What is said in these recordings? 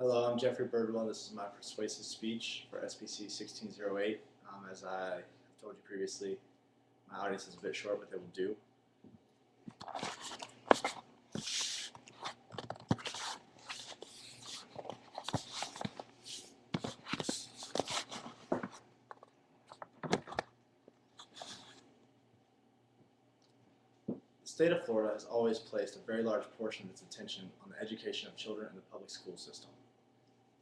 Hello, I'm Jeffrey Birdwell. This is my persuasive speech for SBC 1608. As I have told you previously, my audience is a bit short, but they will do. The state of Florida has always placed a very large portion of its attention on the education of children in the public school system.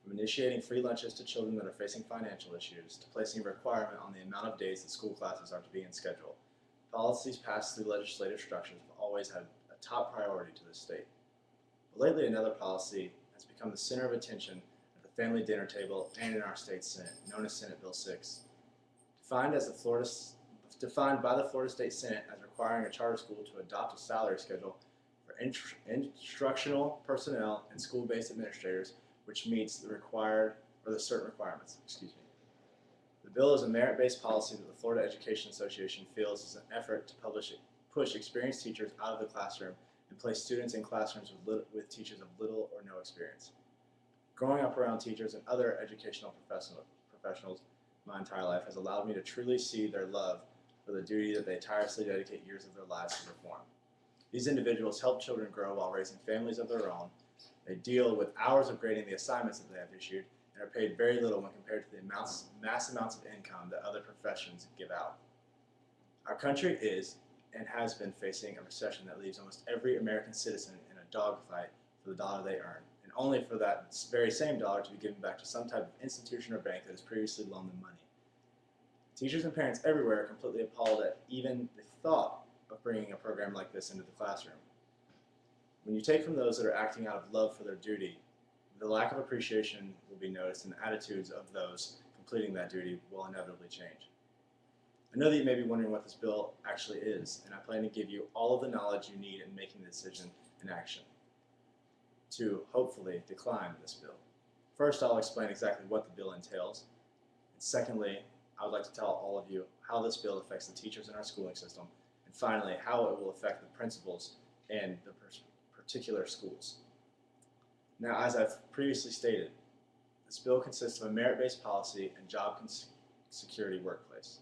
From initiating free lunches to children that are facing financial issues, to placing a requirement on the amount of days that school classes are to be in schedule, policies passed through legislative structures have always had a top priority to this state. But lately, another policy has become the center of attention at the family dinner table and in our state Senate, known as Senate Bill 6. Defined by the Florida State Senate as requiring a charter school to adopt a salary schedule for instructional personnel and school-based administrators, which meets the certain requirements. The bill is a merit-based policy that the Florida Education Association feels is an effort to push experienced teachers out of the classroom and place students in classrooms with teachers of little or no experience. Growing up around teachers and other educational professionals my entire life has allowed me to truly see their love for the duty that they tirelessly dedicate years of their lives to perform. These individuals help children grow while raising families of their own. They deal with hours of grading the assignments that they have issued and are paid very little when compared to the mass amounts of income that other professions give out. Our country is and has been facing a recession that leaves almost every American citizen in a dogfight for the dollar they earn, and only for that very same dollar to be given back to some type of institution or bank that has previously loaned them money. Teachers and parents everywhere are completely appalled at even the thought of bringing a program like this into the classroom. When you take from those that are acting out of love for their duty, the lack of appreciation will be noticed and the attitudes of those completing that duty will inevitably change. I know that you may be wondering what this bill actually is, and I plan to give you all of the knowledge you need in making the decision and action to hopefully decline this bill. First, I'll explain exactly what the bill entails, and secondly, I would like to tell all of you how this bill affects the teachers in our schooling system, and finally, how it will affect the principals and the particular schools. Now, as I've previously stated, this bill consists of a merit-based policy and job security workplace.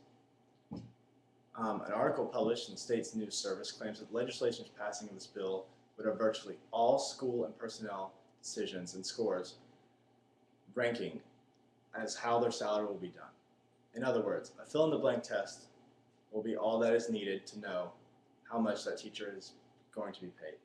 An article published in the state's news service claims that legislation's passing of this bill would have virtually all school and personnel decisions and scores ranking as how their salary will be done. In other words, a fill-in-the-blank test will be all that is needed to know how much that teacher is going to be paid.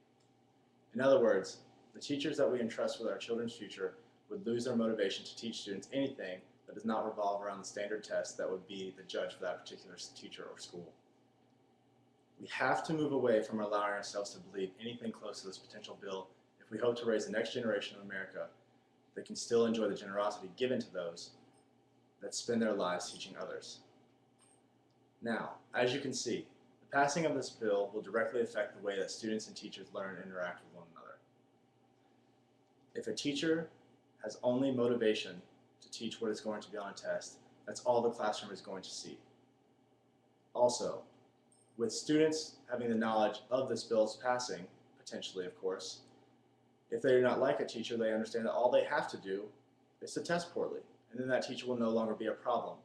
In other words, the teachers that we entrust with our children's future would lose their motivation to teach students anything that does not revolve around the standard test that would be the judge for that particular teacher or school. We have to move away from allowing ourselves to believe anything close to this potential bill if we hope to raise the next generation of America that can still enjoy the generosity given to those that spend their lives teaching others. Now, as you can see, the passing of this bill will directly affect the way that students and teachers learn and interact with one another. If a teacher has only motivation to teach what is going to be on a test, that's all the classroom is going to see. Also, with students having the knowledge of this bill's passing, potentially of course, if they do not like a teacher, they understand that all they have to do is to test poorly, and then that teacher will no longer be a problem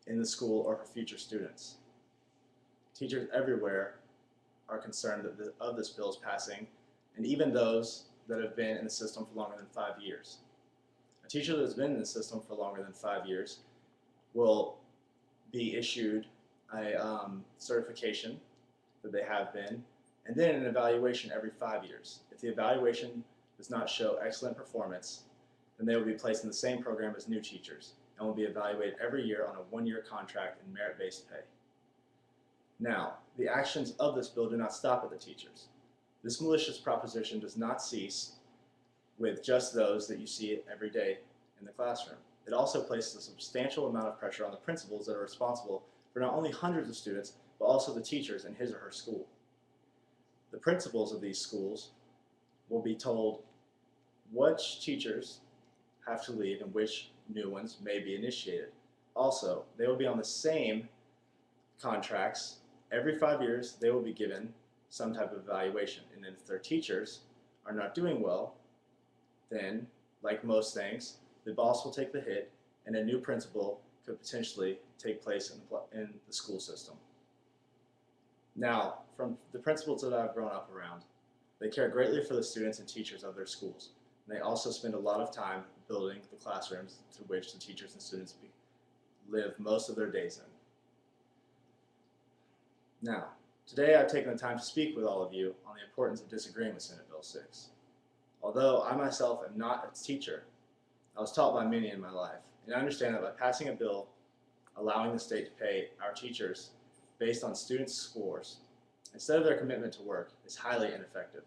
in the school or for future students. Teachers everywhere are concerned of this bill's passing, and even those that have been in the system for longer than 5 years. A teacher that has been in the system for longer than 5 years will be issued a certification that they have been, and then an evaluation every 5 years. If the evaluation does not show excellent performance, then they will be placed in the same program as new teachers and will be evaluated every year on a one-year contract and merit-based pay. Now, the actions of this bill do not stop at the teachers. This malicious proposition does not cease with just those that you see every day in the classroom. It also places a substantial amount of pressure on the principals that are responsible for not only hundreds of students, but also the teachers in his or her school. The principals of these schools will be told which teachers have to leave and which new ones may be initiated. Also, they will be on the same contracts. Every 5 years, they will be given some type of evaluation. And if their teachers are not doing well, then like most things, the boss will take the hit and a new principal could potentially take place in the school system. Now, from the principals that I've grown up around, they care greatly for the students and teachers of their schools. And they also spend a lot of time building the classrooms through which the teachers and students live most of their days in. Now, today I've taken the time to speak with all of you on the importance of disagreeing with Senate Bill 6. Although I myself am not a teacher, I was taught by many in my life, and I understand that by passing a bill allowing the state to pay our teachers based on students' scores instead of their commitment to work is highly ineffective.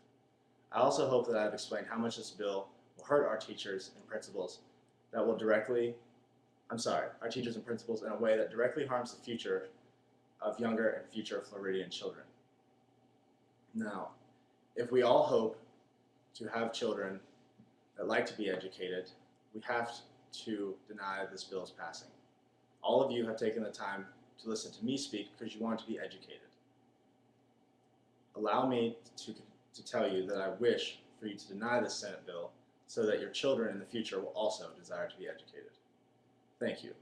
I also hope that I have explained how much this bill will hurt our teachers and principals in a way that directly harms the future of younger and future Floridian children. Now, if we all hope to have children that like to be educated, we have to deny this bill's passing. All of you have taken the time to listen to me speak because you want to be educated. Allow me to tell you that I wish for you to deny this Senate bill so that your children in the future will also desire to be educated. Thank you.